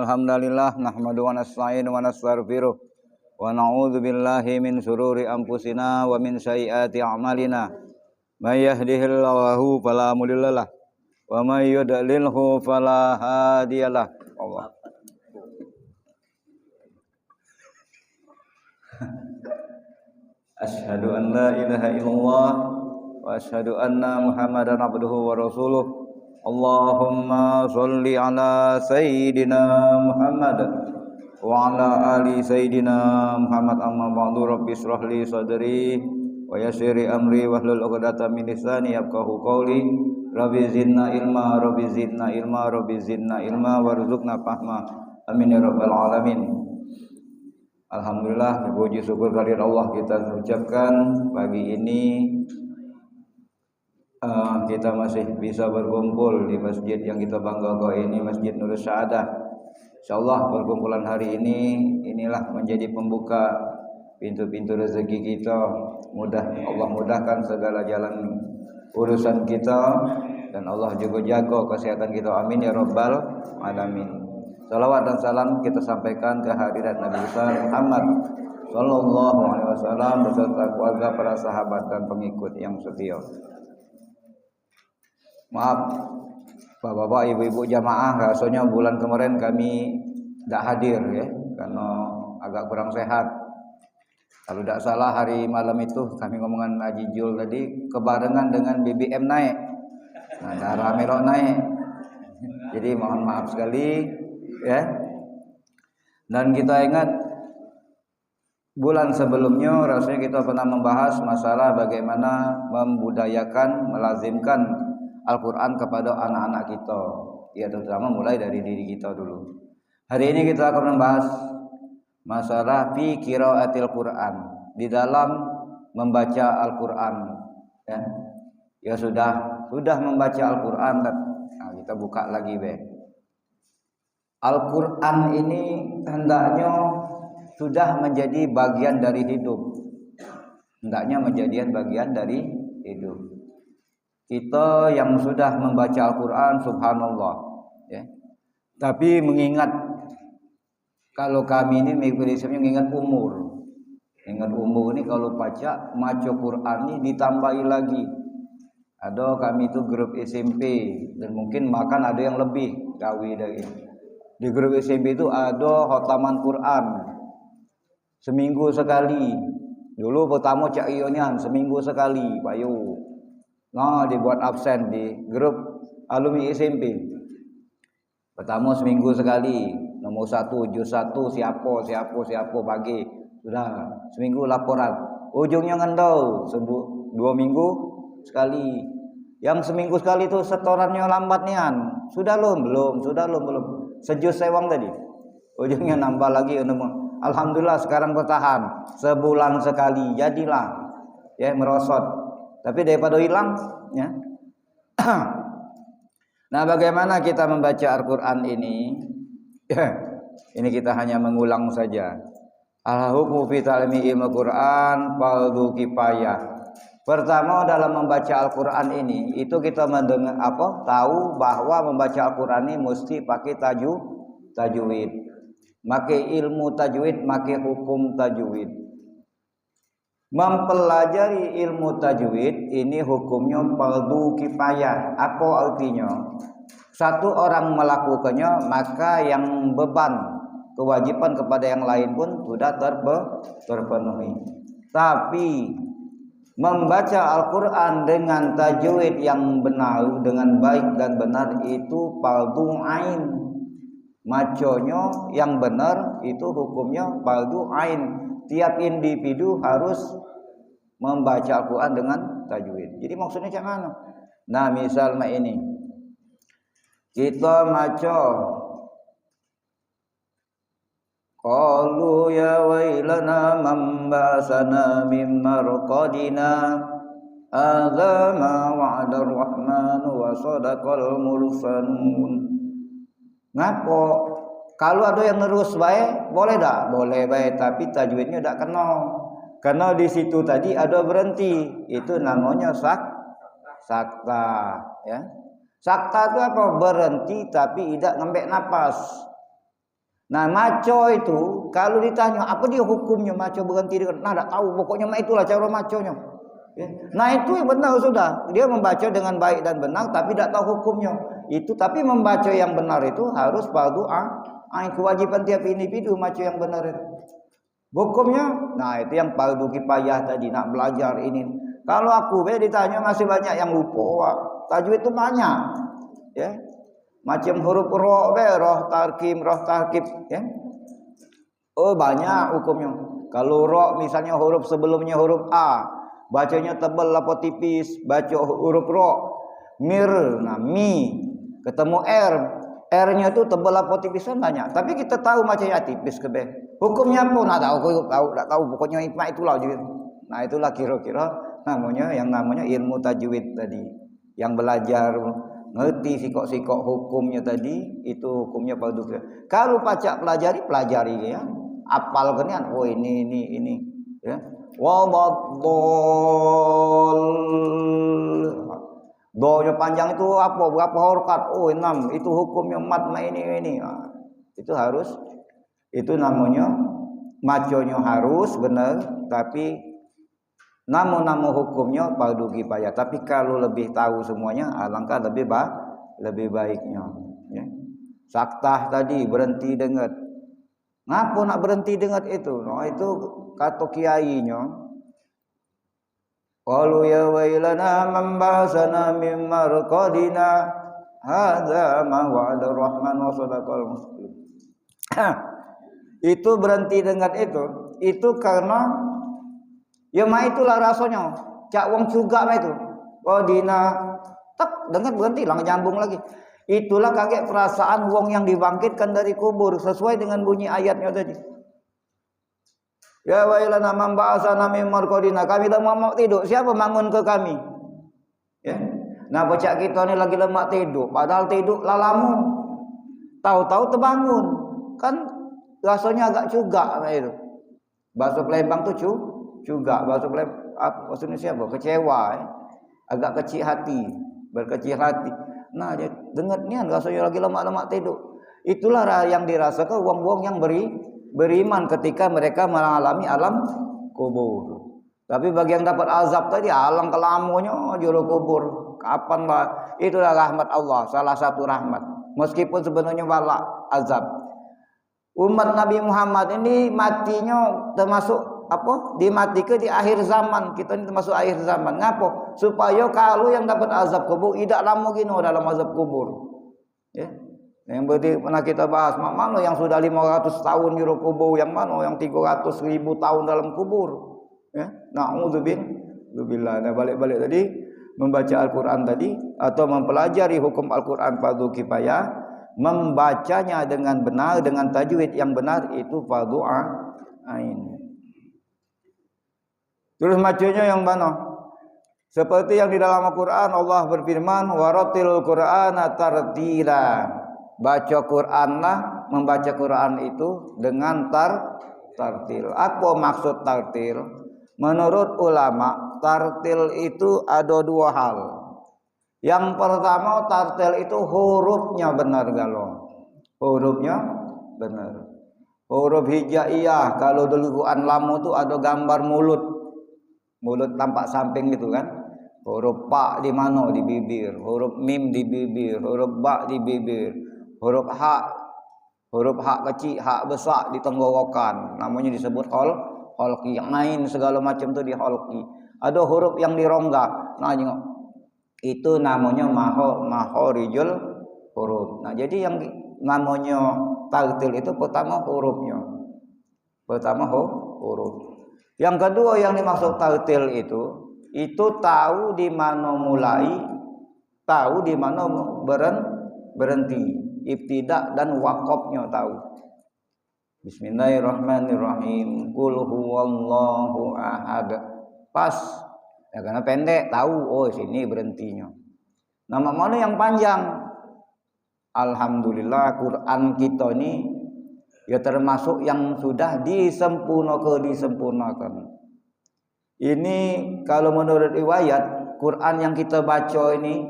Innal hamdalillah nahmaduhu wa nasta'inu wa nastaghfiruh wa na'udzu billahi min shururi anfusina wa min sayyiati a'malina. May yahdihillahu fala mudhillalah wa may yudlilhu fala hadiyalah. Allah. Asyhadu an la ilaha illallah wa asyhadu anna Muhammadan abduhu wa rasuluh. Allahumma sholli ala sayyidina Muhammad wa ala ali sayyidina Muhammad. Amma ba'du, rabbi shrah li sadri wa yassir li amri wahlul 'uqdatam min lisani yafqahu qawli. Rabbi zidna ilma, rabbi zidna ilma, rabbi zidna ilma warzuqna fahma. Amin ya rabbal alamin. Alhamdulillah, puji syukur kehadirat Allah kita ucapkan pagi ini. Kita masih bisa berkumpul di masjid yang kita banggakan ini, Masjid Nurus Sa'adah. Insyaallah perkumpulan hari ini inilah menjadi pembuka pintu-pintu rezeki kita. Allah mudahkan segala jalan urusan kita dan Allah juga jaga kesehatan kita. Amin ya rabbal alamin. Salawat dan salam kita sampaikan ke hadirat Nabi besar Muhammad sallallahu alaihi wasallam beserta keluarga, para sahabat dan pengikut yang setia. Maaf Bapak-bapak, ibu-ibu jamaah, rasanya bulan kemarin kami tidak hadir ya, karena agak kurang sehat. Kalau tidak salah hari malam itu kami ngomongan Haji Jul tadi kebarengan dengan BBM naik. Nah, darah merah naik. Jadi mohon maaf sekali ya. Dan kita ingat bulan sebelumnya rasanya kita pernah membahas masalah bagaimana membudayakan, melazimkan Al-Quran kepada anak-anak kita, ya terutama mulai dari diri kita dulu. Hari ini kita akan membahas masalah fi qiraatil Quran, di dalam membaca Al-Quran ya. Ya sudah membaca Al-Quran, nah, kita buka lagi Al-Quran ini hendaknya sudah menjadi bagian dari hidup. Hendaknya menjadi bagian dari hidup. Kita yang sudah membaca Al-Quran, subhanallah ya. Tapi mengingat, kalau kami ini mengingat umur. Ingat umur ini kalau baca Quran ini ditambahi lagi. Ada kami itu grup SMP dan mungkin makan ada yang lebih gawi dari ini. Di grup SMP itu ada khotaman Quran seminggu sekali. Dulu pertama Cak Ionian seminggu sekali, payu. Nah, dibuat absen di grup alumni SMP. Pertama seminggu sekali, nomor 1 juz 1 siapa bagi. Sudah seminggu laporan. Ujungnya ngendau 2 minggu sekali. Yang seminggu sekali itu setorannya lambat nian. Sudah belum. Sejus sewang tadi. Ujungnya nambah lagi. Alhamdulillah sekarang bertahan sebulan sekali. Jadilah ya merosot. Tapi daripada hilang ya. Nah, bagaimana kita membaca Al-Quran ini? Ini kita hanya mengulang saja. Al-hukmu fi ta'limi ilmu Quran fardhu kifayah. Pertama, dalam membaca Al-Quran ini itu kita mendengar tahu bahwa membaca Al-Quran ini mesti pakai tajwid. Pakai ilmu tajwid, pakai hukum tajwid. Mempelajari ilmu tajwid ini hukumnya fardhu kifayah. Apa artinya? Satu orang melakukannya, maka yang beban kewajiban kepada yang lain pun sudah terpenuhi. Tapi membaca Al-Quran dengan tajwid yang benar, dengan baik dan benar, itu fardhu ain. Maconya yang benar itu hukumnya fardhu ain. Tiap individu harus membaca Al-Quran dengan tajwid. Jadi maksudnya macam mana? Nah, misalnya ini kita maca qalu ya wailana man ba'sana min marqadina hadza ma wa'ada ar-rahman wa sadaqal mursalun. Ngapo? Kalau ada yang terus baik, boleh tak? Boleh baik, tapi tajwidnya tak kena. Karena di situ tadi ada berhenti. Itu namanya sakta ya. Sakta itu apa? Berhenti tapi tidak ngambil napas. Nah, maco itu kalau ditanya apa dia hukumnya maco berhenti dengan tak tahu, pokoknya itulah cara maconya. Ya. Nah, itu yang benar sudah. Dia membaca dengan baik dan benar tapi tidak tahu hukumnya. Itu tapi membaca yang benar itu harus fardu ain, kewajiban tiap individu maco yang benar itu. Hukumnya, nah itu yang fardu kifayah tadi nak belajar ini. Kalau aku ditanya masih banyak yang lupa. Tajwid itu banyak. Ya. Macam huruf ro, roh tarkim, ya. Oh, banyak hukumnya. Kalau ro misalnya huruf sebelumnya huruf A, bacanya tebal apa tipis, baca huruf ro. Mir, nah mi, ketemu R-nya itu tebal apa tipis kan banyak. Tapi kita tahu macamnya tipis ke B. Hukumnya pun tak tahu, pokoknya hikmah itulah gitu. Nah, itulah kira-kira namanya ilmu tajwid tadi. Yang belajar ngerti sikok-sikok hukumnya tadi, itu hukumnya fardu kifayah. Kalau pacak pelajari ya. Apal kan, oh ini ya. Wadadul. Do-nya panjang itu apa? Berapa harakat? Oh, 6. Itu hukumnya mat ini. Nah, itu harus, itu namanya maconya harus benar, tapi namun hukumnya fardu kifayah. Tapi kalau lebih tahu semuanya, alangkah lebih baiknya. Ya. Saktah tadi berhenti dengar. Ngapa nak berhenti dengar itu? No, itu kata kiainya. Qalu ya wailana man ba'asana min marqadina hadza ma wa'ada rahman wa sadaqal muslim. Itu berhenti dengar itu karena ya itulah rasanya. Cak wong juga itu. Oh dina tak dengar berhenti lah nyambung lagi. Itulah kaget perasaan wong yang dibangkitkan dari kubur sesuai dengan bunyi ayatnya tadi. Ya wailana man ba'asana min marqadina. Kami lemah tidur. Siapa bangun ke kami? Ya. Nah, bocah kita ni lagi lemah tidur. Padahal tidur lalamu. Tahu-tahu terbangun. Kan rasanya agak juga itu. Bahasa Palembang tu juga bahasa Indonesia apa? Kecewa, agak kecil hati, berkecil hati. Nah, dia dengar ni rasanya lagi lemak-lemak tidur. Itulah yang dirasakan wong-wong yang beriman ketika mereka mengalami alam kubur. Tapi bagi yang dapat azab tadi, alang kelamunya juru kubur. Kapan lah? Itulah rahmat Allah, salah satu rahmat. Meskipun sebenarnya bala azab. Umat Nabi Muhammad ini matinya termasuk dimatikan di akhir zaman. Kita ini termasuk akhir zaman. Ngapa? Supaya kalau yang dapat azab kubur tidak lama gini dalam azab kubur. Ya. Yang berarti pernah kita bahas, mana yang sudah 500 tahun di kubur, yang mana yang 300.000 tahun dalam kubur. Ya. Na'udzubillah. Nah, balik-balik tadi membaca Al-Qur'an tadi atau mempelajari hukum Al-Qur'an fardu kifayah, membacanya dengan benar dengan tajwid yang benar itu fardu ain. Terus macanya yang mana? Seperti yang di dalam Al-Quran Allah berfirman, waratil Qur'ana tartila. Baca Qur'anlah, membaca Qur'an itu dengan tartil. Apa maksud tartil? Menurut ulama, tartil itu ada dua hal. Yang pertama, tartil itu hurufnya benar galau. Hurufnya benar. Huruf hijaiyah, kalau dulu Quran lama itu ada gambar mulut tampak samping gitu kan. Huruf pa di mana? Di bibir. Huruf mim di bibir. Huruf ba di bibir. Huruf ha kecil, ha besar di tenggorokan. Namanya disebut holqi. Ain segala macam tu di holqi. Ada huruf yang di rongga. Nah, itu namanya mahorijul huruf. Nah, jadi yang namanya tartil itu pertama hurufnya. Huruf. Yang kedua yang dimaksud tartil itu tahu di mana mulai, tahu di mana berhenti, ibtidak dan wakofnya tahu. Bismillahirrahmanirrahim. Qul huwallahu ahad. Pas. Ya karena pendek tahu, oh sini berhentinya. Nama mana yang panjang? Alhamdulillah Quran kita ini ya termasuk yang sudah disempurnakan. Ini kalau menurut riwayat Quran yang kita baca ini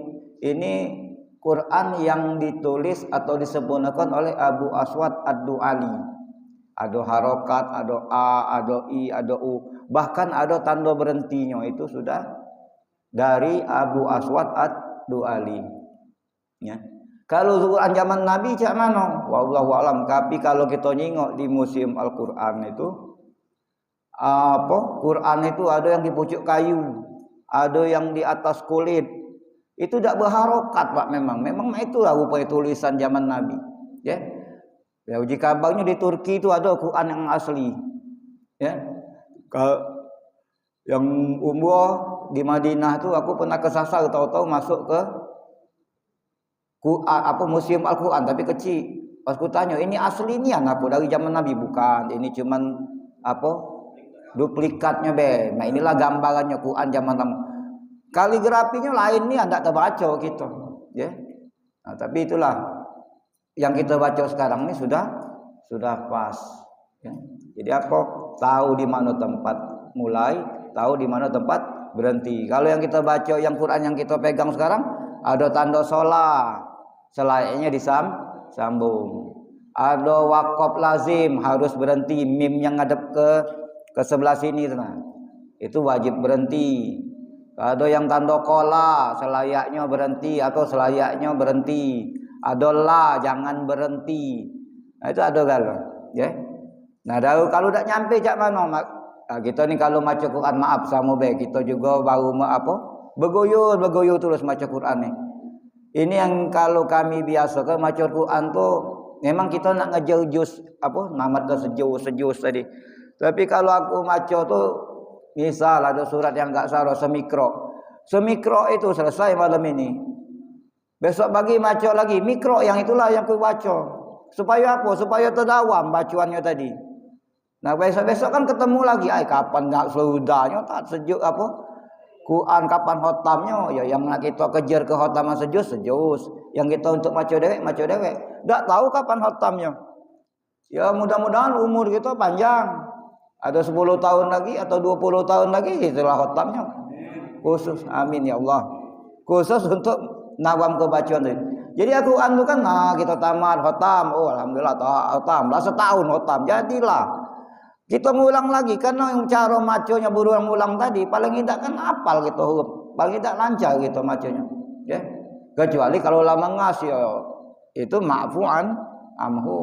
Quran yang ditulis atau disempurnakan oleh Abu Aswad Ad-Du'ali. Ada harokat, ada a, ada i, ada u, bahkan ada tanda berhentinya, itu sudah dari Abu Aswad Ad-Du'ali. Ya. Kalau Quran zaman Nabi cak mana? Wallahu alam. Tapi kalau kita nyingok di museum Al-Quran itu, Quran itu ada yang di pucuk kayu, ada yang di atas kulit. Itu tidak berharokat, Pak. Memang itulah rupanya tulisan zaman Nabi. Ya. Ya, uji kabarnya di Turki itu ada Quran yang asli. Ya. Yang umroh di Madinah itu aku pernah kesasar, tahu-tahu masuk ke museum Al-Quran tapi kecil. Pas ku tanya, ini aslinya apa dari zaman Nabi? Bukan, ini cuman duplikatnya be. Nah, inilah gambarannya Quran zaman Nabi. Kaligrafinya lain nih, anda terbaca gitu, ya. Nah, tapi itulah yang kita baca sekarang ini sudah pas. Ya. Jadi tahu di mana tempat mulai, tahu di mana tempat berhenti. Kalau yang kita baca, yang Quran yang kita pegang sekarang, ada tanda sholat, selayaknya disambung. Ada waqaf lazim, harus berhenti, mim yang ngadep ke sebelah sini, itu wajib berhenti. Ada yang tanda kola, selayaknya berhenti atau selayaknya berhenti. Ada la, jangan berhenti. Nah, itu ada kalau, ya. Nah, kalau tak nyampe cak mana? Nah, kita ni kalau baca Quran, maaf sama be, kita juga baru bergoyur terus baca Quran ni. Ini yang kalau kami biasa ke baca Quran tu, memang kita nak ngejar juz namat ke sejus tadi. Tapi kalau aku baca tu, misal ada surat yang enggak salah semikro itu selesai malam ini. Besok pagi baca lagi mikro, yang itulah yang aku baca. Supaya apa? Supaya terdawam bacaannya tadi. Nah, besok-besok kan ketemu lagi. Kapan nak seludahnya tak sejuk Quran, kapan khotamnya? Ya yang nak kita kejar ke khotaman sejus. Yang kita untuk baca dewek. Tak tahu kapan khotamnya. Ya mudah-mudahan umur kita panjang. Ada 10 tahun lagi atau 20 tahun lagi itulah khotamnya. Khusus, amin ya Allah. Khusus untuk nawam kebacaan tadi. Jadi Al-Quran itu kan, kita tamat khotam. Oh, alhamdulillah khotam. Lah setahun khotam. Jadilah kita ngulang lagi, karena yang cara macanya berulang-ulang tadi paling tidak kan hafal gitu huruf. Paling tidak lancar gitu macanya. Ya. Kecuali kalau lama ngas ya itu ma'fu'an amhu.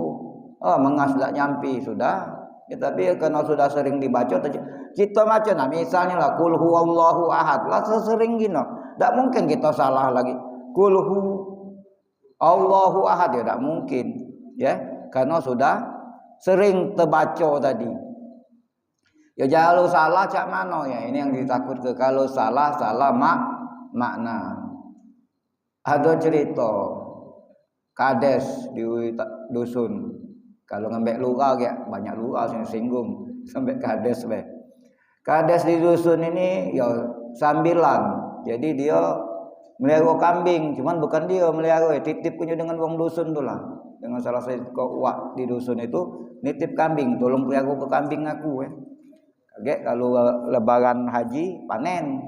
Oh, mengas tidak nyampi sudah. Ya, tapi karena sudah sering dibaca kita baca, nah misalnya lah qul huwallahu ahad, lah sering gini, tidak mungkin kita salah lagi. Qul huwallahu ahad, ya tidak mungkin, ya, karena sudah sering terbaca tadi. Ya kalau salah cak mana ya, ini yang ditakut ke, kalau salah makna. Ada cerita kades di dusun. Kalau ngembek lurah ya banyak lurah yang singgung sampai kades be. Kades di dusun ini ya sambilan. Jadi dia melihara kambing, cuman bukan dia melihara, titip punya dengan wong dusun tu lah. Dengan salah satu uak di dusun itu nitip kambing, tolong pelihara ke kambing aku. Kaget kalau lebaran haji panen.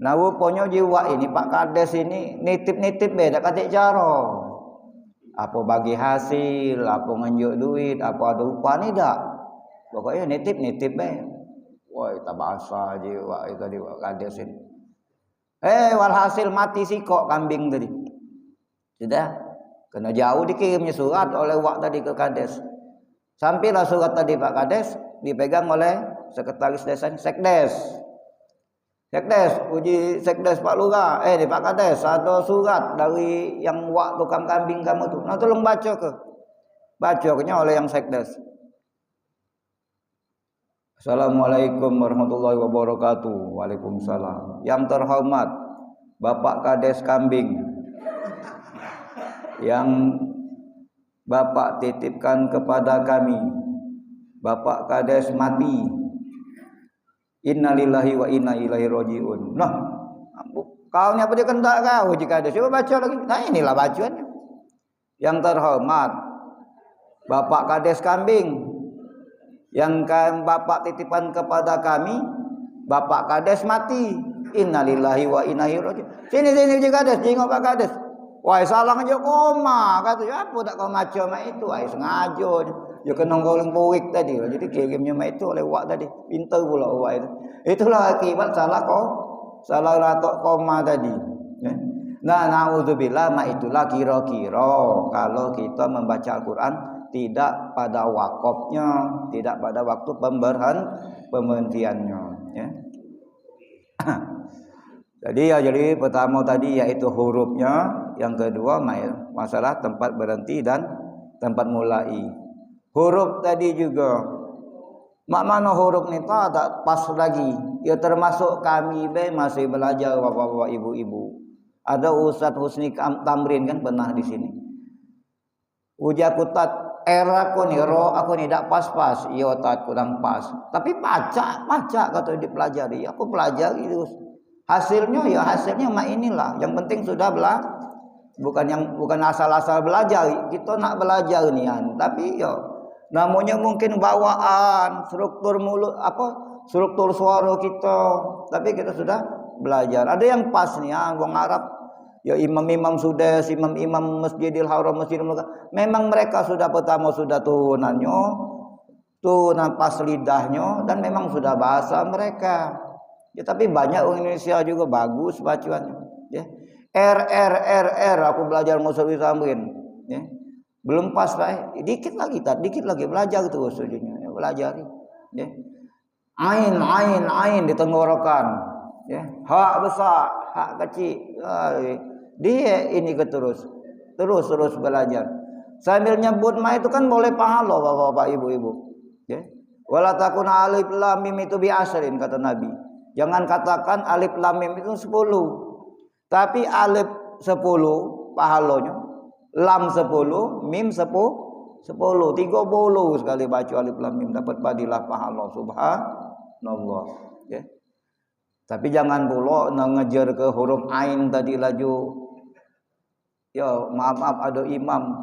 Nah rupanya jiwa ini Pak Kades ini nitip beda kata cara. Apa bagi hasil, apa nganjuk duit, apa ada upah ni dak. Pokoknya nitip be. Woi, tak bahasa je wak tadi wak Kades ini. Walhasil mati si kok kambing tadi. Sudah kena jauh dikirimnya surat oleh wak tadi ke Kades. Sampailah surat tadi Pak Kades dipegang oleh sekretaris desa Sekdes. Uji Sekdes Pak Lurah, di Pak Kades ada surat dari yang wak tukang kambing kamu tu. Nah tolong baca ke. Bacanya oleh yang Sekdes. Assalamualaikum warahmatullahi wabarakatuh. Waalaikumsalam. Yang terhormat Bapak Kades kambing yang Bapak titipkan kepada kami, Bapak Kades mati. Innalillahi wa inna ilaihi rajiun. Nah, kau ni apa dia kendak kau jika ada. Coba baca lagi. Nah, inilah bacaannya. Yang terhormat Bapak Kades kambing yang Bapak titipan kepada kami, Bapak Kades mati. Innalillahi wa inna ilaihi rajiun. Sini Kades, tengok Pak Kades. Wah, salah aja koma. Kata ya apa tak kau maca mak itu. Ai sengaja. Ya kena golong buik tadi. Jadi kirimnya mak itu lewat tadi. Pintar pula awak itu. Itulah akibat salah kau. Salah latok koma tadi. Ya. Nah, naudzubillah mak itulah kira-kira kalau kita membaca Al-Qur'an tidak pada wakofnya, tidak pada waktu pemberhentiannya, ya. Jadi pertama tadi yaitu hurufnya, yang kedua masalah tempat berhenti dan tempat mulai. Huruf tadi juga, mak mana huruf ni tak pas lagi. Ya termasuk kami masih belajar bapak-bapak ibu-ibu. Ada Ustaz Husni Tamrin kan pernah di sini. Ujaku tat era aku ni ro aku ni tak pas-pas. Yo tat kurang pas. Tapi baca kata dipelajari. Aku pelajari terus. Hasilnya mak inilah. Yang penting sudah bukan asal-asal belajar. Kita nak belajar nian, tapi namanya mungkin bawaan, struktur mulut struktur suara kita. Tapi kita sudah belajar. Ada yang pas nih wong Arab. Ya imam-imam sudah, imam-imam Masjidil Haram, Masjidil Mekah. Memang mereka sudah pertama sudah tunan pas lidahnya dan memang sudah bahasa mereka. Ya, tapi banyak orang Indonesia juga bagus bacaannya. Ya. R aku belajar Musawi Samrin. Ya. Belum pas lah. Dikit lagi belajar terus ujungnya. Ya, belajar. Ya. Ain di tenggorokan. Ya. Hak besar, hak kecil. Dia ini terus belajar. Sambil nyebut ma itu kan boleh pahala bapak-bapak ibu-ibu. Ya. Wala takuna alif lam mim itu bi asrin kata Nabi. Jangan katakan alif lam mim itu 10. Tapi alif 10 pahalanya, lam 10, mim 10, 30 sekali baca alif lam mim dapat fadilah pahala subhanallah, ya. Tapi jangan pula ngejar ke huruf ain tadi laju. Ya, maaf ada imam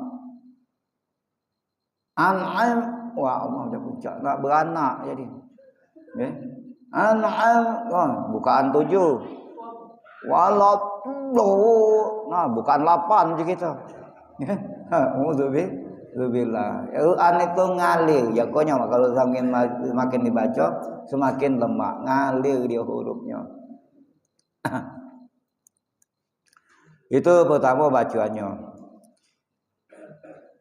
an'am wah Allah dah puncak nak beranak jadi. Ya. An'am bukaan 7 walau bukan 8 je kita. Alhamdulillah. An itu ngalir ya konya kalau semakin dibaca semakin lemah ngalir dia hurufnya. Itu pertama bacaannya.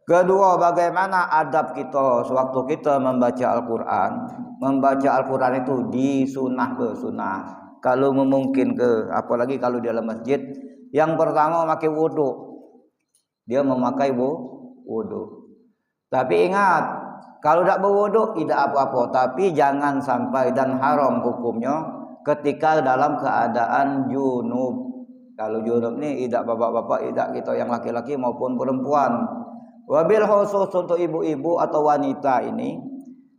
Kedua, bagaimana adab kita sewaktu kita membaca Al-Quran. Membaca Al-Quran itu disunah ke sunnah. Kalau memungkin ke, apalagi kalau di dalam masjid. Yang pertama memakai wudu. Dia memakai wudu. Tapi ingat, kalau tidak berwudu tidak apa-apa. Tapi jangan sampai dan haram hukumnya ketika dalam keadaan junub. Kalau junub ni tidak bapak-bapak, tidak kita yang laki-laki maupun perempuan. Wabil khusus untuk ibu-ibu atau wanita ini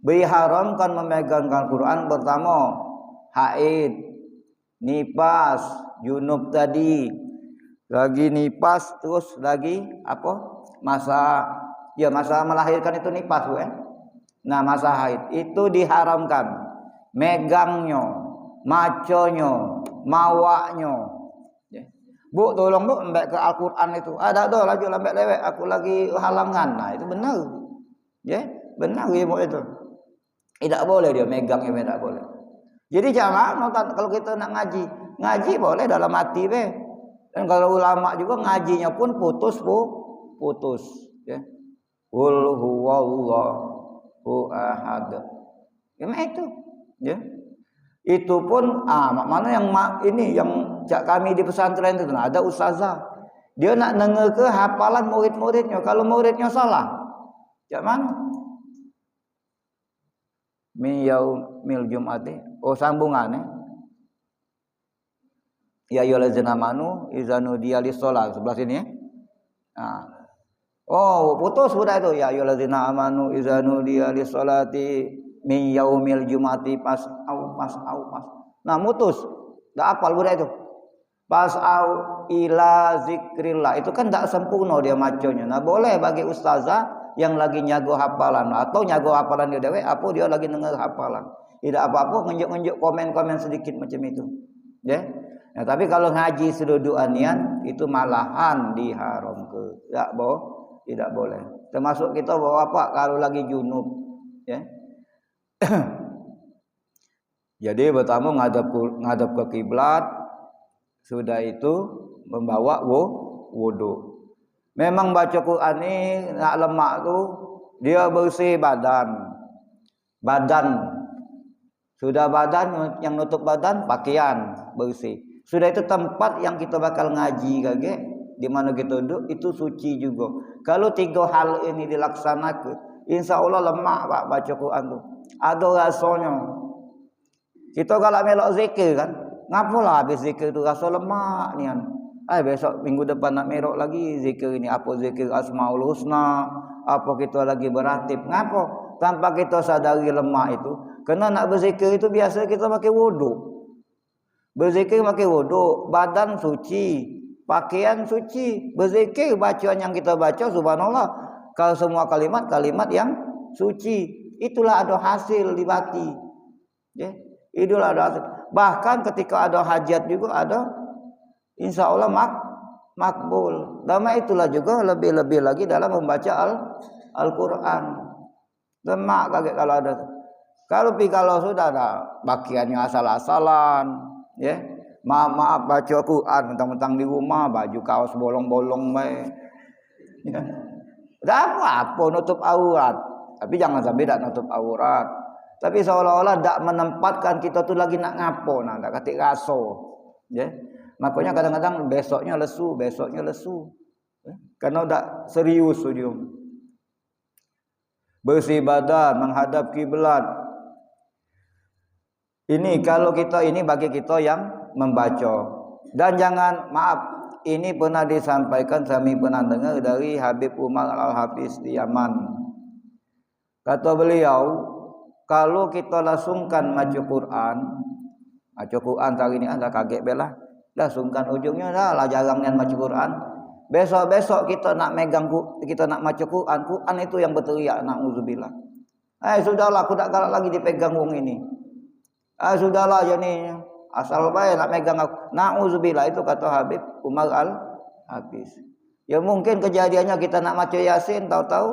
diharamkan memegangkan Quran pertama haid, nifas, junub tadi, lagi nifas terus lagi masa melahirkan itu nifas Nah, masa haid itu diharamkan megangnya, maconyo, mawaknya. Bu, tolong bu, ambek ke Al-Quran itu. Ada laju lambek lewek, aku lagi halangan. Nah, itu benar. Ya, benar ibu itu. Tidak boleh dia megangnya, tidak boleh. Jadi jangan kalau kita nak ngaji boleh dalam hati be. Dan kalau ulama juga ngajinya pun putus, ya. Qul huwallahu ahad. Ya, itu, ya. Itu pun mana yang kami di pesantren itu ada ustazah. Dia nak dengar ke hafalan murid-muridnya. Kalau muridnya salah, jak mana? Min yaumil jum'ati. Oh, sambungannya. Ya ayyuhallazina amanu idza nudiya lis-shalah sebelah sini ya. Nah. Oh, putus sudah itu. Ya ayyuhallazina amanu idza nudiya lis-shalati min yaumil jum'ati pas. Nah, mutus. Dah hafal budak itu. Pas'au ila zikrillah. Itu kan tak sempurna dia maconya. Nah, boleh bagi ustazah yang lagi nyago hafalan atau nyago hafalan dia dewe, apa dia lagi dengar hafalan. Tidak apa-apa ngenjuk-ngenjuk komen-komen sedikit macam itu. Ya. Nah, tapi kalau ngaji sedudukan nian itu malahan diharamkan. Tidak boleh. Termasuk kita bawa apa kalau lagi junub, ya. Jadi pertama ngadap ke kiblat, sudah itu membawa wudu. Memang baca Quran ini nak lemak tu dia bersih badan. Sudah badan yang nutup badan pakaian bersih. Sudah itu tempat yang kita bakal ngaji kage, di mana kita duduk itu suci juga. Kalau 3 hal ini dilaksanakan, insya Allah lemak pak baca Quran tu. Ada rasanya. Kita kalau melok zikir kan, ngapalah habis zikir tu rasa lemak nian. Besok minggu depan nak merok lagi zikir ini, apa zikir Asmaul Husna, apa kita lagi beratib, ngapa? Tanpa kita sadari lemak itu. Kena nak berzikir itu biasa kita pakai wudu. Berzikir pakai wudu, badan suci, pakaian suci. Berzikir bacaan yang kita baca subhanallah, kalau semua kalimat yang suci, itulah ada hasil di bati. Ya, itulah ada hasil. Bahkan ketika ada hajat juga ada insya Allah makbul. Dan itulah juga lebih-lebih lagi dalam membaca Al-Quran. Lemak kaget kalau ada. Kalau sudah ada bagiannya asal-asalan, ya. Maaf baca Quran mentang-mentang di rumah baju kaos bolong-bolong baik. Ya. Tak apa nutup aurat. Tapi jangan sampai tak nutup aurat. Tapi seolah-olah tak menempatkan kita tu lagi nak ngapo, nak katik raso. Ya. Makanya kadang-kadang besoknya lesu. Ya. Karena tak serius dia. Bersih badan, menghadap kiblat. Ini kalau kita ini bagi kita yang membaca. Dan jangan ini pernah disampaikan, kami pernah dengar dari Habib Umar Al-Hafiz di Yaman. Kata beliau, kalau kita langsungkan baca Quran hari ini ada kaget belah. Langsungkan ujungnya dah jarang nian baca Quran. Besok kita nak baca Quran itu yang berteriak na'udzubillah. Sudahlah aku tak galak lagi dipegang wong ini. Sudahlah jadi asal baik nak megang aku. Na'udzubillah itu kata Habib Umar Al-Hafiz. Ya mungkin kejadiannya kita nak baca Yasin tahu-tahu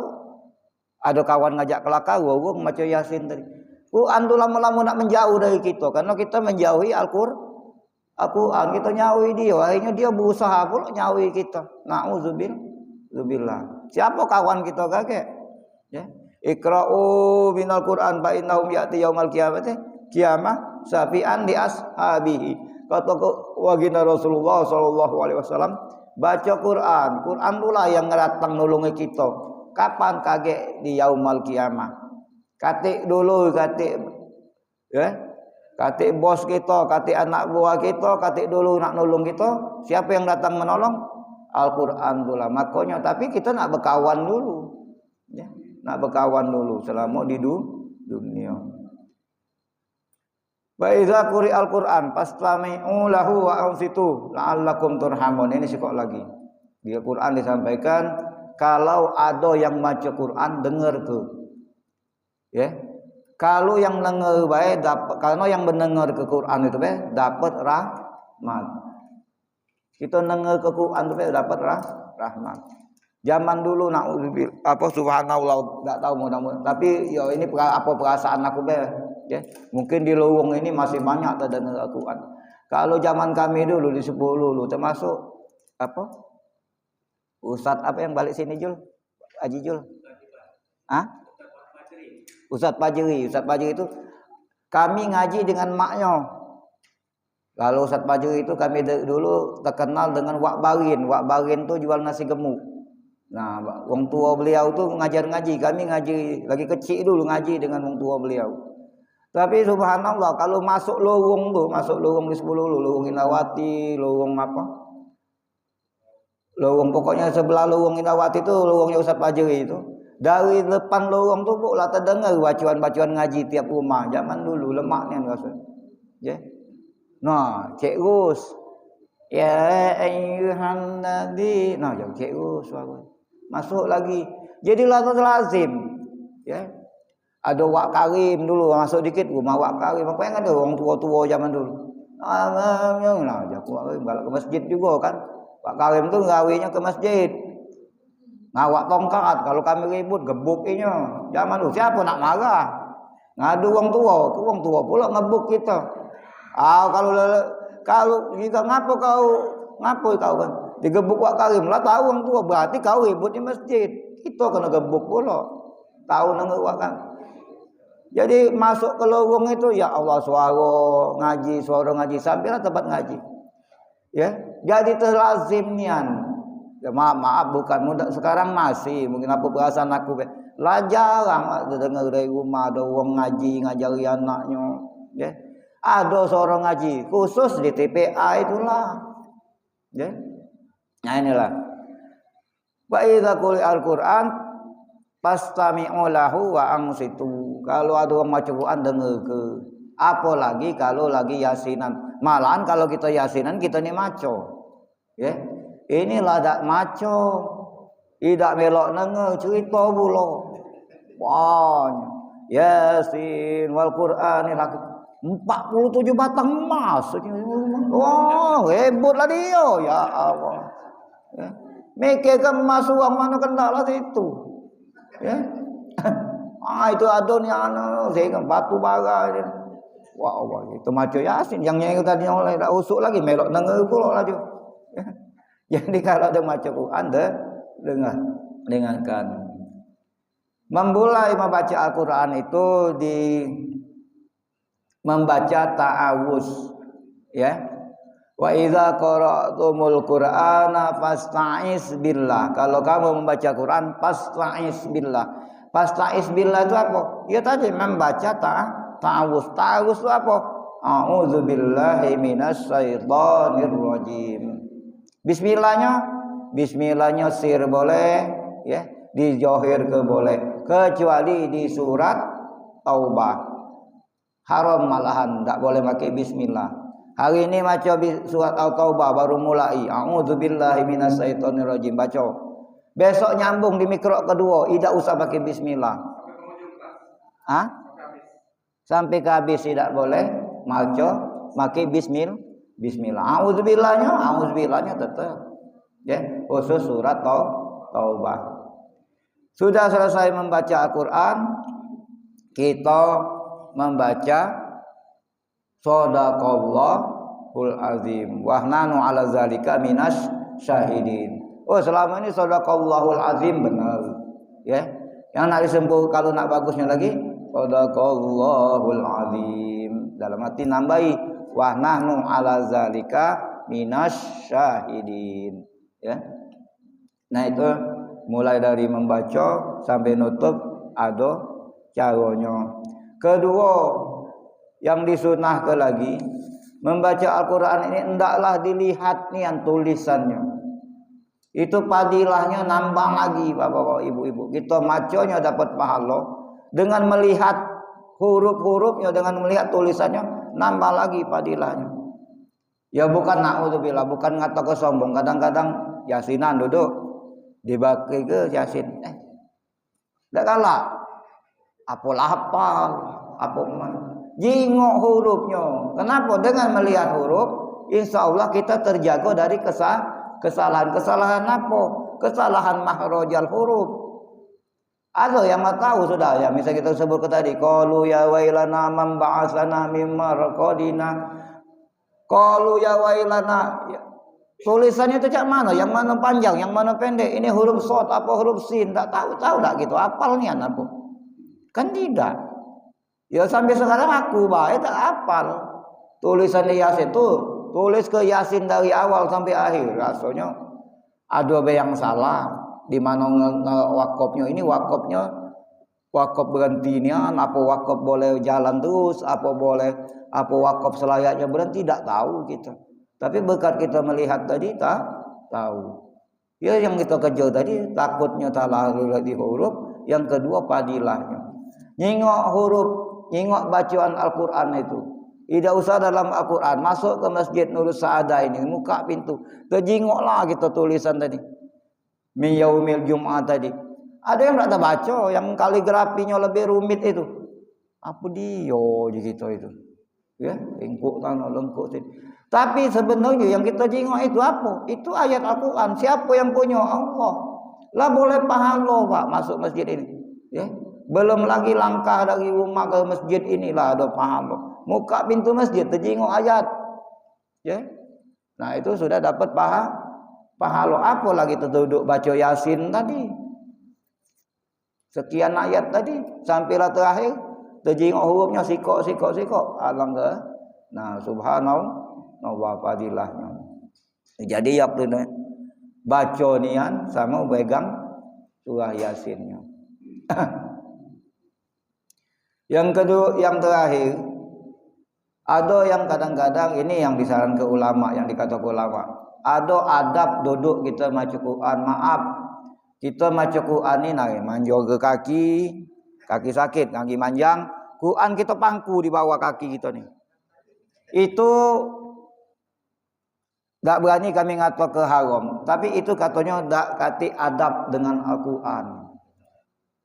ada kawan ngajak kelakar wong baca Yasin tadi. Quran tu lama-lama nak menjauh dari kita karena kita menjauhi Al-Quran kita nyawi dia, akhirnya dia berusaha pula nyawi kita. Na'udzubillah. Siapa kawan kita kakek? Ya. Iqra'u minal Qur'an fa innahum ya'ti yaumal qiyamah safi'an li ashabihi. Kata baginda Rasulullah sallallahu alaihi wasallam, baca Quran itulah yang datang nolongi kita. Kapan kakek di yaumal qiyamah? Katik dulu ya. Katik bos kita, katik anak buah kita, katik dulu nak nolong kita. Siapa yang datang menolong? Al-Quran itulah. Makanya tapi kita nak berkawan dulu. Ya, nak berkawan dulu selama di dunia. Ba'iza quri Al-Quran fastami'u lahu wa ansitu la'allakum turhamun. Ini sikok lagi. Di Al-Quran disampaikan kalau ada yang baca Quran dengar tu. Ya. Kalau yang mendengar baik dapat, kalau yang mendengar ke Quran itu baik dapat rahmat. Kita dengar ke Quran itu baik dapat rahmat. Zaman dulu subhanallah tak tahu mudah-mudahan. Tapi ya ini perasaan aku baik. Ya. Mungkin di lowong ini masih banyak terdengar Al-Quran. Kalau zaman kami dulu di 10 dulu termasuk Ustaz yang balik sini Jul? Haji Jul? Ustaz Pajeri itu kami ngaji dengan maknya. Kalau Ustaz Pajeri itu kami dulu terkenal dengan Wak Barin. Wak Barin tu jual nasi gemuk. Nah, wong tua beliau tu ngajar ngaji. Kami ngaji lagi kecil dulu ngaji dengan wong tua beliau. Tapi subhanallah kalau masuk lorong di 10 lorong Indawati, lorong lorong pokoknya sebelah lorong Indawati itu lorongnya Ustaz Pajeri itu. Dari depan lorong tu pula terdengar bacaan ngaji tiap rumah. Zaman dulu lemaknya rasa. Ya. Nah, Cik Gus. Ya ayyuhan nabi. Nah, jauh Cik Gus suara. Masuk lagi. Jadilah lazim. Ya. Ada Wak Karim dulu masuk dikit rumah Wak Karim. Apa yang ada orang tua-tua zaman dulu. Nah, aku balik ke masjid juga kan. Pak Karim tuh gawinya ke masjid. Ngawak tongkat, kalau kami ribut gebukinya. Zaman dulu siapa nak marah? Ngadu wong tua pula ngebuk kita. Kalau jika ngapo kau kan digebuk Pak Karim lah tahu wong tua berarti kau ribut di masjid. Kita kena gebuk pula. Tahu nang kan. Jadi masuk ke lowong itu ya Allah suara ngaji sampailah tempat ngaji. Ya, jadi terlazim nian. Ya, maaf bukan mudah sekarang masih mungkin apa perasaan aku lah jarang dengar dari rumah ada wong ngaji ngajari anaknya, ya. Ada seorang ngaji khusus di TPA itulah. Ya. Nah inilah. Wa idza quri'al Qur'an fastami'u lahu wa ansitu. Kalau ada orang maca Quran dengar ke. Apalagi kalau lagi yasinan. Malahan kalau kita yasinan kita ni maco. Ya. Inilah dak maco. Tidak melok dengar cerita pula. Wah. Yasin wal Qur'anil hakim. 47 batang emas. Wah, hebatlah dia. Ya Allah. Ya. Mikirkan emas uang mana kendala situ. Ya. Itu adonnya sehingga batu bara. Wah Allah, itu maco Yasin yang nyanyi tadi oleh dak usuk lagi melok dengar pula laju. Ya. Jadi kalau ada maco Quran dengarkan. Memulai membaca Al-Qur'an itu membaca ta'awuz, ya. Wa idza qara'tumul Qur'ana fasta'iz billah. Kalau kamu membaca Quran fasta'iz billah. Fasta'iz billah itu apa? Ya tadi membaca ta'awuz. Ta'awuz itu apa? A'udzubillahi minasyaitonir rajim. Bismillahnya sir boleh, ya. Dijohir ke boleh, kecuali di surat Taubah. Haram malahan, tak boleh pakai bismillah. Hari ini baca surat At-Taubah baru mulai. A'udzubillahi minasyaitonir rajim baca. Besok nyambung di mikro kedua, tidak usah pakai bismillah. Sampai ke habis tidak boleh baca pakai bismillah. A'udzubillahnya tetap. Ya, khusus surat Taubah. Sudah selesai membaca Al-Qur'an, kita membaca Shadaqallahul azim wa nahnu ala zalika minas syahidin. Oh, selama ini Shadaqallahul azim benar. Ya. Yang nak disebut kalau nak bagusnya lagi Shadaqallahul azim. Dalam arti nambahi wa nahnu ala zalika minas syahidin. Ya. Nah, itu mulai dari membaca sampai nutup ada caranya. Kedua, yang disunahkan lagi, membaca Al-Quran ini hendaklah dilihat nian tulisannya. Itu padilahnya nambah lagi Bapak-bapak, Ibu-ibu. Kita macanya dapat pahala dengan melihat huruf-hurufnya, dengan melihat tulisannya nambah lagi padilahnya. Ya bukan naudzubillah, bukan ngata kesombong. Kadang-kadang yasinan duduk dibagi ke yasin. Tak kalah. Apa jingok hurufnya. Kenapa? Dengan melihat huruf, insya Allah kita terjaga dari kesalahan apa? Kesalahan makhrajal huruf. Ada yang nggak tahu sudah ya. Misal kita sebut tadi, qalu ya wailana man ba'atsana mim marqadina. Qalu ya wailana. Tulisannya itu cak mana? Yang mana panjang, yang mana pendek? Ini huruf shad apa huruf sin? Tak tahu tak gitu. Apalnya apa? Kan tidak. Ya sampai sekarang aku tak hafal tulisan Yasin itu. Tulis ke Yasin dari awal sampai akhir. Rasanya ada yang salah. Di mana wakopnya ini wakop berhentinya, apa wakop boleh jalan terus, apa wakop selayaknya berhenti, tidak tahu kita. Tapi berkat kita melihat tadi tak tahu. Ya yang kita kejar tadi takutnya salah di huruf, yang kedua padilahnya. Nyingok huruf, nyingok bacaan Al-Qur'an itu. Tidak usah dalam Al-Qur'an, masuk ke Masjid Nurul Sa'adah ini, muka pintu, kejingoklah kita tulisan tadi. Min yaumil Jum'ah tadi. Ada yang tidak baca, yang kaligrafinya lebih rumit itu. Apa dia di situ itu? Ya, lengkuk tanah, lengkuk sini. Tapi sebenarnya yang kita jengok itu apa? Itu ayat Al-Quran. Siapa yang punya? Allah. Lah boleh pahala Pak masuk masjid ini. Ya. Belum lagi langkah dari rumah ke masjid inilah ada pahala. Muka pintu masjid terjengok ayat. Ya. Nah, itu sudah dapat pahala. Apa lagi duduk baca Yasin tadi? Sekian ayat tadi sampailah terakhir terjengok hurufnya sikok. Alangkah. Nah, subhanallah fadilahnya. Jadi ya baca nian sama pegang surah Yasinnya. Yang kedua, yang terakhir, ada yang kadang-kadang ini yang disarankan ke ulama, yang dikatakan ulama. Ada adab duduk kita maca Quran. Maaf, kita maca Quran ini nari manjor ke kaki sakit, kaki manjang. Quran kita pangku di bawah kaki kita nih. Itu tak berani kami ngatur ke haram, tapi itu katanya tak kati adab dengan Al-Quran.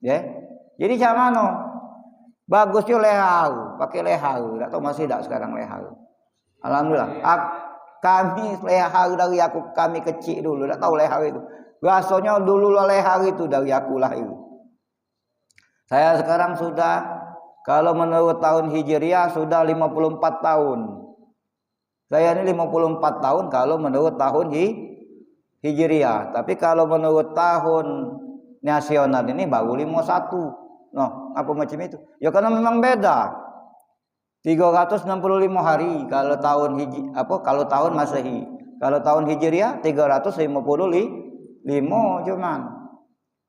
Ya, jadi macam mana? Bagusnya lehar, pakai lehar. Tak tahu masih tak sekarang lehar. Alhamdulillah. Kami lehar dari kami kecil dulu. Tak tahu lehar itu. Rasanya dulu lehar itu dari aku lahir. Saya sekarang sudah, kalau menurut tahun Hijriah sudah 54 tahun. Saya ini 54 tahun kalau menurut tahun Hijriah. Tapi kalau menurut tahun nasional ini baru 51. No, apa macam itu? Ya karena memang beda. 365 hari kalau tahun kalau tahun Masehi. Kalau tahun Hijriah 355 cuman.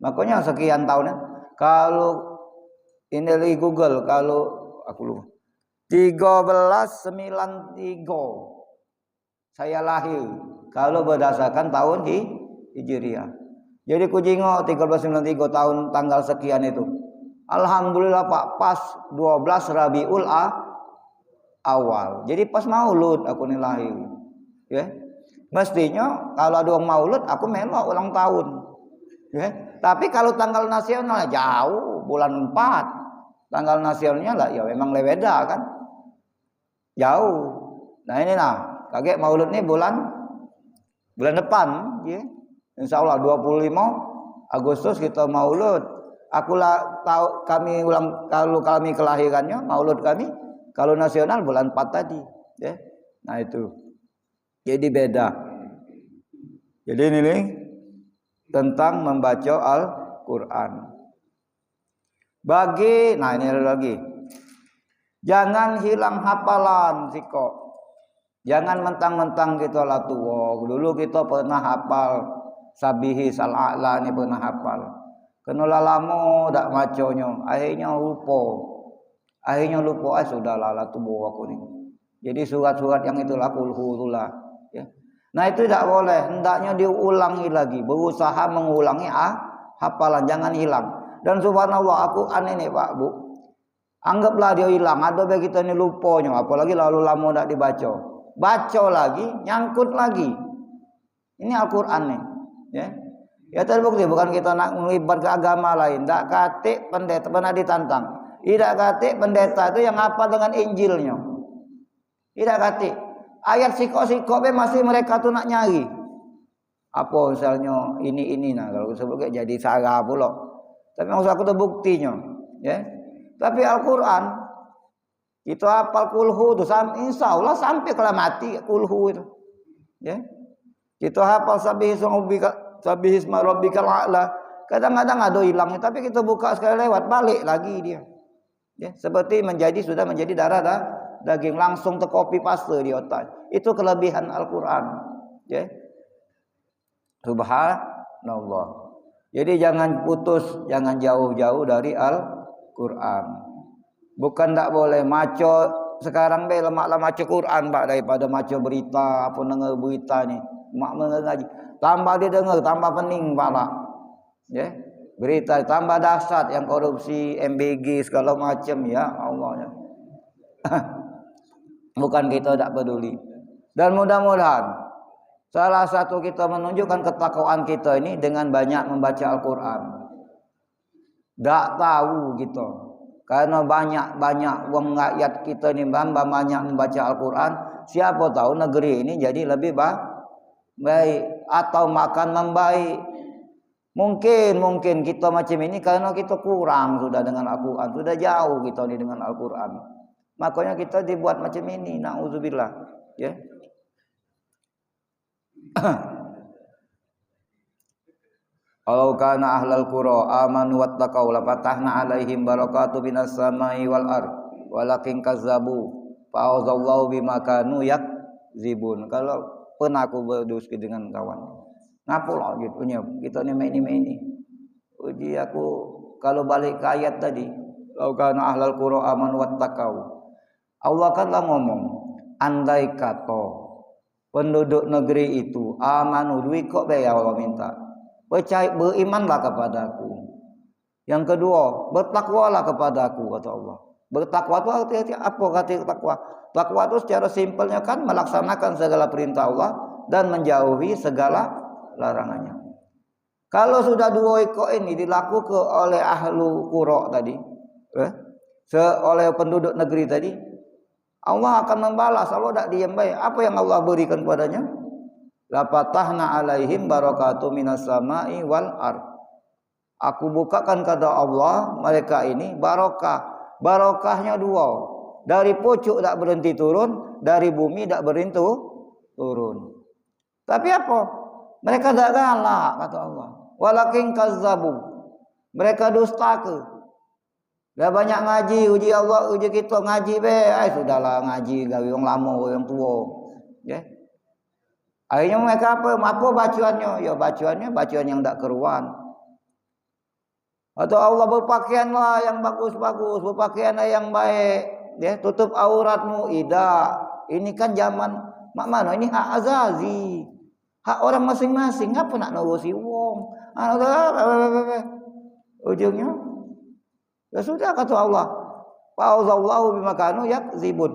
Makanya sekian tahun. Kalau ini di Google, kalau aku lupa 1393 saya lahir kalau berdasarkan tahun Hijriah. Jadi ku jengok 1393 tahun tanggal sekian itu. Alhamdulillah Pak, pas 12 Rabiul Awal. Jadi pas Maulud aku nih lahir. Ya. Mestinya kalau ada orang Maulud aku melok ulang tahun. Ya. Tapi kalau tanggal nasional jauh, bulan 4. Tanggal nasionalnya lah ya memang beda kan. Jauh. Nah ini nah, kaget Maulud nih bulan depan, ya. Insyaallah 25 Agustus kita Maulud. Aku tahu kalau kami kelahirannya Maulud kami kalau nasional bulan 4 tadi, ya. Nah itu. Jadi beda. Jadi ini tentang membaca Al-Qur'an. Nah ini ada lagi. Jangan hilang hafalan siko. Jangan mentang-mentang kita lah tua. Dulu kita pernah hafal Sabihis Al-A'la ini pernah hafal. Kena lama dak maconya, akhirnya lupa. Sudahlah lah tubuh aku ni. Jadi surat-surat yang itulah kulhu itulah, ya. Nah itu tidak boleh, hendaknya diulangi lagi, berusaha mengulangi hafalan, jangan hilang. Dan subhanallah aku aneh Pak Bu. Anggaplah dia hilang, ada bagi kita ni lupanya, apalagi lalu lama tak dibaca. Baca lagi, nyangkut lagi. Ini Al-Qur'an nih, ya. Ya terbukti bukan kita nak melibat ke agama lain. Tak katik pendeta pernah ditantang. Tidak katik pendeta itu yang apa dengan Injilnya. Tidak katik. Ayat sikok-sikok masih mereka tuh nak nyari. Apa misalnya ini nah kalau sebut jadi sarah pula. Tapi maksud aku tu buktinya, ya. Tapi Al-Qur'an itu hafal kulhu tu insyaallah sampai kalau mati kulhu itu. Ya. Kita hafal Sabbihisma rabbikal a'la. Kadang-kadang ada hilangnya, tapi kita buka sekali lewat balik lagi dia. Ya, seperti sudah menjadi darah daging langsung terkopi paste di otak. Itu kelebihan Al-Qur'an. Ya. Subhanallah. Jadi jangan putus, jangan jauh-jauh dari Al-Qur'an. Bukan tak boleh maco sekarang be lemak-lemak maco Quran Pak daripada maco berita apa dengar berita ni. Mak mengaji. Tambah dia dengar, tambah pening pala. Ya. Berita tambah dahsyat yang korupsi, MBG segala macam ya Allah. Bukan kita tak peduli. Dan mudah-mudahan salah satu kita menunjukkan ketakwaan kita ini dengan banyak membaca Al-Qur'an. Tak tahu kita. Karena banyak wong rakyat kita ni banyak membaca Al-Quran, siapa tahu negeri ini jadi lebih baik atau makan membaik. Mungkin kita macam ini karena kita kurang sudah dengan Al-Quran, sudah jauh kita ni dengan Al-Quran. Makanya kita dibuat macam ini, na'udzubillah, ya. Kalau kana ahlal qura amanu wattaqau la fatahna alaihim barakatu minas samai wal ard walakin kazzabu fa azallahu bima kanu yakzibun. Kalau pernah aku berdiskusi dengan kawan, ngapalah gitu punya kita ni main ini. Uji aku kalau balik ke ayat tadi, kalau kana ahlal qura amanu wattaqau. Allah kan lah ngomong, andai kata penduduk negeri itu amanu duit kok be Allah minta. Percaya berimanlah kepadaku. Yang kedua, bertakwalah kepadaku kata Allah. Bertakwa itu artinya apa kata takwa? Takwa itu secara simpelnya kan melaksanakan segala perintah Allah dan menjauhi segala larangannya. Kalau sudah dua ekor ini dilakukan oleh ahlu qura tadi, oleh penduduk negeri tadi, Allah akan membalas. Allah tak diam baik. Apa yang Allah berikan kepadanya? La fatahna alaihim barakatu minas samai wal ard. Aku bukakan kata Allah mereka ini barokah. Barokahnya dua. Dari pucuk tak berhenti turun, dari bumi tak berhenti turun. Tapi apa? Mereka tak galak kata Allah. Walakin kazzabu. Mereka dusta ke? Dah banyak ngaji, uji Allah, uji kita ngaji be. Sudahlah ngaji gawe wong lama, wong tua. Ya. Akhirnya mereka apa bacaannya? Ya bacaan yang tak keruan. Atau Allah berpakaianlah yang bagus-bagus, berpakaianlah yang baik, ya, tutup auratmu. Ini kan zaman mak mana? Ini hak azazi, hak orang masing-masing. Apa nak ngurusi wong? Ujungnya, ya sudah kata Allah. Fa'uzallahu bima kanu yakzibun.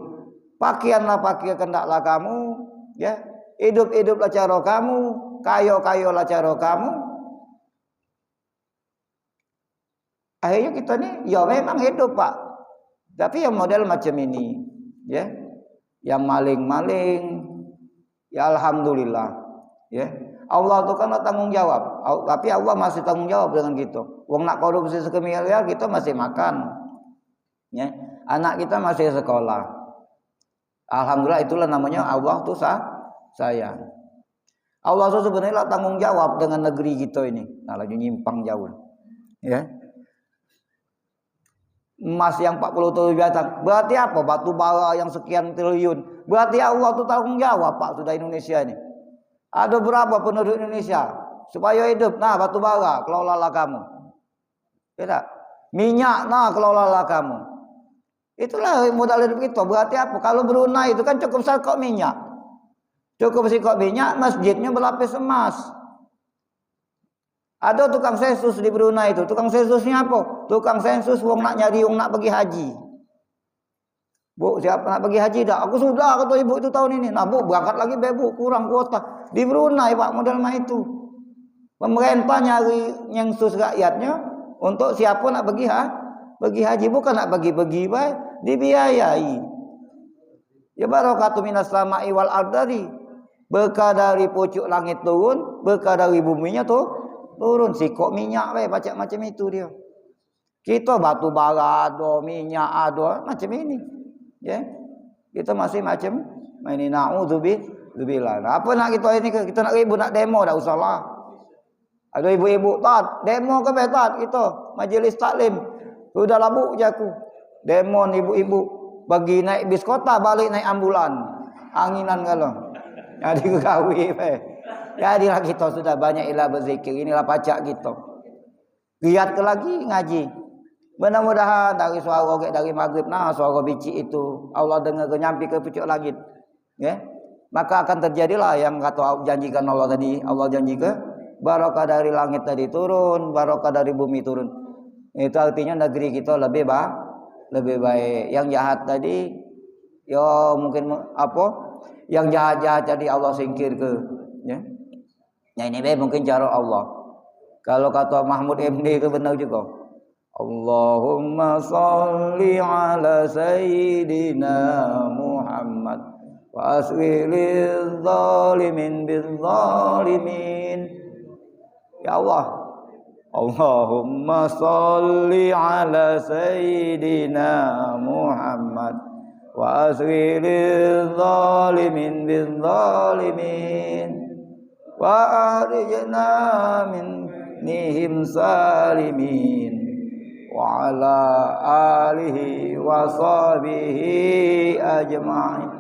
Pakaianlah kendaklah kamu, ya. Hidup-hiduplah cara kamu, kayo-kayolah cara kamu. Akhirnya kita ni, ya memang hidup Pak. Tapi yang model macam ini, ya, yang maling-maling, ya alhamdulillah, ya. Allah tu kan tanggung jawab, tapi Allah masih tanggung jawab dengan kita. Wong nak korupsi sekemiliar kita masih makan, ya. Anak kita masih sekolah. Alhamdulillah itulah namanya Allah tu sayang. Allah sebenarnya tanggung jawab dengan negeri kita ini. Nah, lagi nyimpang jauh. Ya. Emas yang 40 batang. Berarti apa? Batu bara yang sekian triliun. Berarti Allah tu tanggung jawab Pak sudah Indonesia ini. Ada berapa penduduk Indonesia supaya hidup? Nah, batu bara kelolalah kamu. Tidak. Minyak, nah kelolalah kamu. Itulah modal hidup kita. Berarti apa? Kalau Brunei itu kan cukup sekok minyak. Cukup sikok minyak, masjidnya berlapis emas. Ada tukang sensus di Brunei itu. Tukang sensusnya apa? Tukang sensus wong nak nyari wong nak pergi haji. Bu, siapa nak pergi haji dah? Aku sudah kata ibu itu tahun ini. Nah, Bu, berangkat lagi bu, kurang kuota. Di Brunei Pak model mah itu. Pemerintah nyari nyensus rakyatnya untuk siapa nak pergi haji, bukan nak pergi-pergi baik, dibiayai. Ya barakatu minas sama'i wal ardari. Berkah dari pucuk langit turun, berkah dari buminya turun. Sikok minyak pacak macam itu dia. Kita batu bara ada, minyak ada, macam ini. Ya. Kita masih macam ini na'udzubillah. Apa nak kita ini? Kita nak ribut nak demo dah usahlah. Ada ibu-ibu tat, demo ke tat kita majlis taklim. Sudah labuk je aku. Demo ibu-ibu bagi naik bis kota balik naik ambulan. Anginan kalau. Jadi kegawi jadilah kita sudah banyak ilah berzikir. Inilah pacak kita. Giat ke lagi ngaji. Mudah-mudahan dari suara dari maghrib suara bicik itu Allah dengar ke nyampi ke pucuk langit. Ya. Maka akan terjadilah yang kata janjikan Allah tadi. Allah janji ke barokah dari langit tadi turun, barokah dari bumi turun. Itu artinya negeri kita lebih baik. Yang jahat tadi ya mungkin apa? Yang jahat-jahat tadi Allah singkir ke, ya. Nah ini mungkin cara Allah. Kalau kata Mahmud MD itu benar juga. Allahumma sholli ala sayyidina Muhammad wa aswilil zalimin bil zalimin. Ya Allah, Allahumma sholli ala sayyidina Muhammad wa aswilil zalimin bil zalimin wa akhrijna minhum salimin wa ala alihi wa sahbihi ajma'in.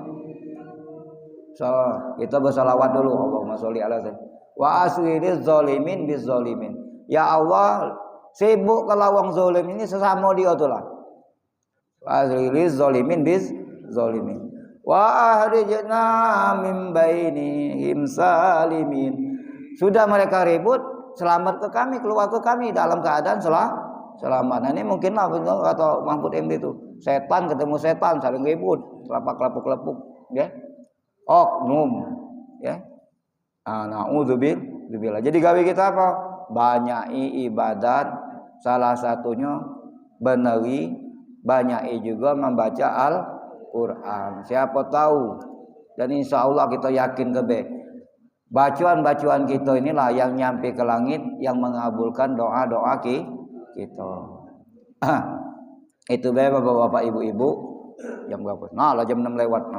So, kita bersalawat dulu. Allahumma sholli ala sayyidina wa aswiriz zalimin biz zalimin. Ya Allah, sibuk ke lawang zalim ini sesama dia tu lah. Wa aswiriz zalimin biz zalimin. Wa ahrijna min bainihim salimin. Sudah mereka ribut, selamat ke kami, keluar ke kami dalam keadaan selamat. Nah, ini mungkinlah atau Mahfud MD itu. Setan ketemu setan saling ribut, kelapuk-kelapuk, ya. Oknum, ya. Naudzubillah. Jadi gawe kita apa? Banyak ibadat, salah satunya benawi, banyak juga membaca Al-Qur'an. Siapa tahu dan insya Allah kita yakin kebe. Bacaan-bacaan kita inilah yang nyampe ke langit, yang mengabulkan doa-doa kita. Itu bapak-bapak, ibu-ibu yang berapa? Nah, lah jam 6 lewat.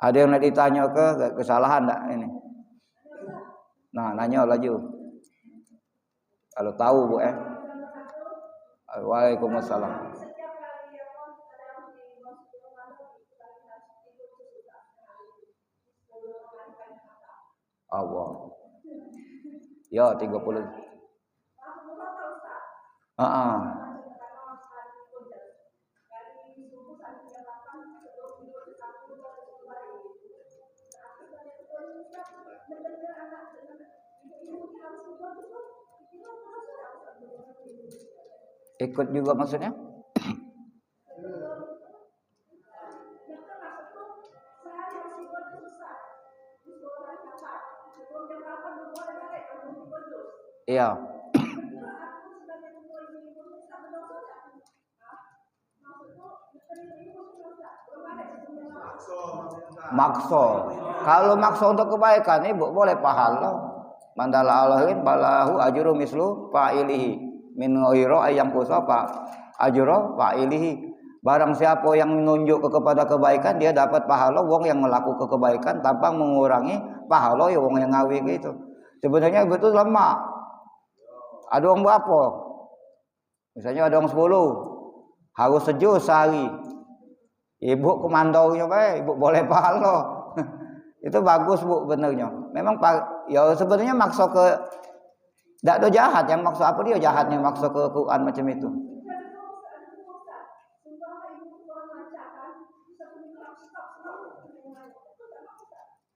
Ada yang nak ditanya kesalahan tak ini? Nah, nanya laju. Kalau tahu Bu Waalaikumsalam. Allah. Ya 30. Ikut juga maksudnya? Iya. Makso. Kalau makso untuk kebaikan ibu boleh pahala. Mandala Allahin balahu ajru mislu fa'ilihi min ghairu ayam kusapa ajru fa'ilihi. Barang siapa yang menunjuk kepada kebaikan dia dapat pahala wong yang melakukan kebaikan tanpa mengurangi pahala ya wong yang ngawi gitu. Sebenarnya betul lemah. Ada orang berapa? Misalnya ada orang 10, harus sejus sehari. Ibu komandaunya baik, ibu boleh pahala. Itu bagus Bu benernya. Memang ya sebenarnya maksa ke tidak ada jahat, yang maksa apa dia jahatnya maksa ke Quran macam itu.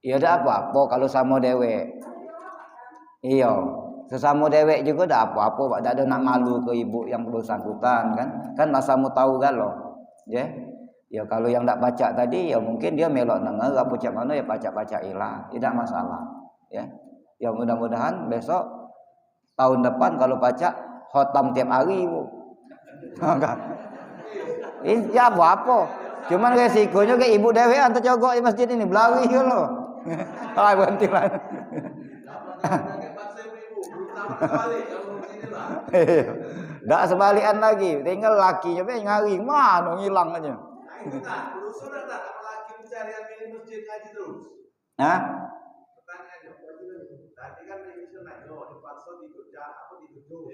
Ya ada apa-apa kalau sama dewek. Iya. Sesama dewek juga ada apa-apa, tak ada nak malu ke ibu yang bersangkutan kan rasamu tahu galo, ya. Ya kalau yang tak baca tadi ya mungkin dia melok denger apa cak mana ya baca ilah, tidak masalah, ya. Ya mudah-mudahan besok tahun depan kalau baca khotam tiap hari Bu. Ini ya apa? Cuman resikonya ke ibu dewek antar jogok di masjid ini belawi lo. Ah bantilan. Dak sebalikan lagi, tinggal lakinya be ngari mana ngilang aja. Urusan tak laki pencarian di masjid ngaji terus. Hah? Pertanyaannya, tadi kan urusan aja dipaksa dikerja apa dituduh.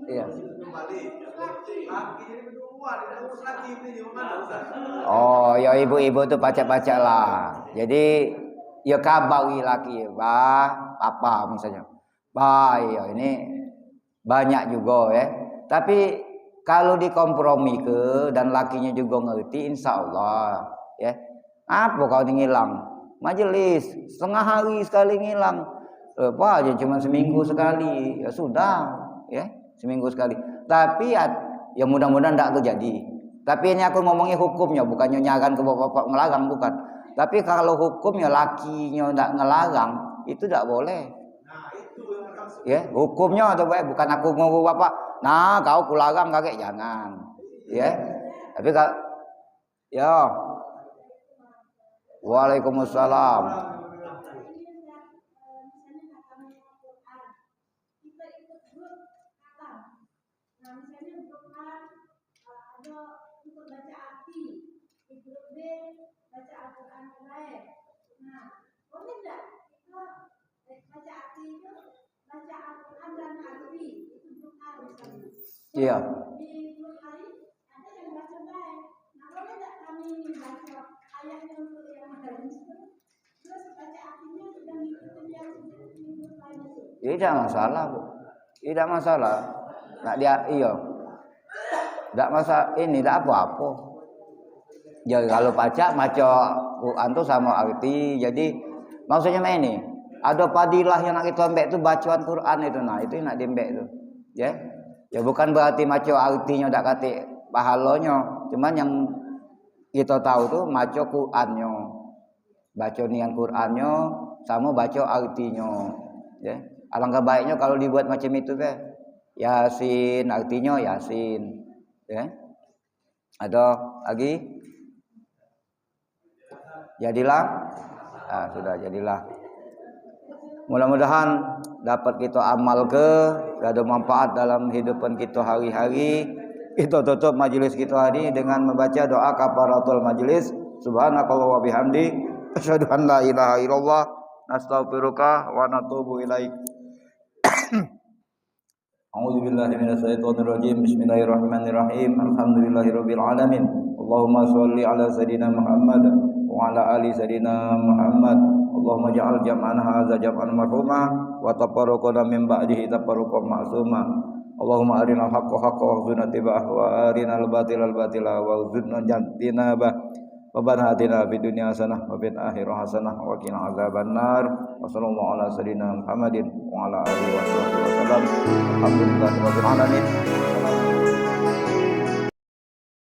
Iya. Kembali. Laki ini berdua tidak urus laki ini mana Ustaz? Oh, ya ibu-ibu tuh baca-baca lah. Jadi ya kabawi laki, apa misalnya. Ya ini banyak juga ya. Tapi kalau dikompromi ke dan lakinya juga ngerti, insya Allah ya. Apa kau ngilang? Majelis setengah hari sekali ngilang. Apa aja cuma seminggu sekali. Ya sudah ya, seminggu sekali. Tapi ya mudah-mudahan tidak terjadi. Tapi ini aku ngomongin hukumnya, bukannya nyaran ke bapak-bapak ngelarang, bukan. Tapi kalau hukumnya lakinya tidak ngelarang, itu tidak boleh. Ya, hukumnya atau bukan aku ngomong bapak Nah, kau kularang kakek jangan. Ya. Tapi kak ya. Waalaikumsalam. Iya. Tidak masalah, Bu. Tidak masalah. Nak dia iya. Tidak masalah ini tidak apa-apa. Ya kalau baca Quran tuh sama arti. Jadi maksudnya ini ada padilah yang nak kita ambek itu bacaan Quran itu. Nah, itu nak diambek itu. Ya. Ya bukan berarti maco artinya ndak kate pahalanya. Cuman yang kita tahu tuh maco Qurannya. Baca nian Qurannya sama baca artinya. Ya. Alangkah baiknya kalau dibuat macam itu kan. Yasin artinya Yasin. Ya. Ada lagi? Jadilah. Nah, sudah jadilah. Mudah-mudahan dapat kita amal ada manfaat dalam kehidupan kita hari-hari. Kita tutup majelis kita hari dengan membaca doa kafaratul majelis. Subhanakallah wa bihamdi asyhadu an la ilaha illallah nastaghfiruka wa natubu ilaik. A'udzu billahi minasyaitonir rajim. Bismillahirrahmanirrahim. Alhamdulillahirabbil alamin. Allahumma shalli ala sayidina Muhammad wa ala ali sayidina Muhammad. Allahumma ja'al jam'ana hadza jam'an marhuma wa tafarraqana min ba'dihi tafarruqan ma'suma. Allahumma arinal haqqa haqqan warzuqna ittiba'ah wa arinal batila batila warzuqna ijtinabah. Rabbana atina fid dunya hasanah wa fil akhirati hasanah wa qina azabannar. Wa sallallahu ala sayidina Muhammadin wa ala alihi wasallam. Alhamdulillahirabbil alamin.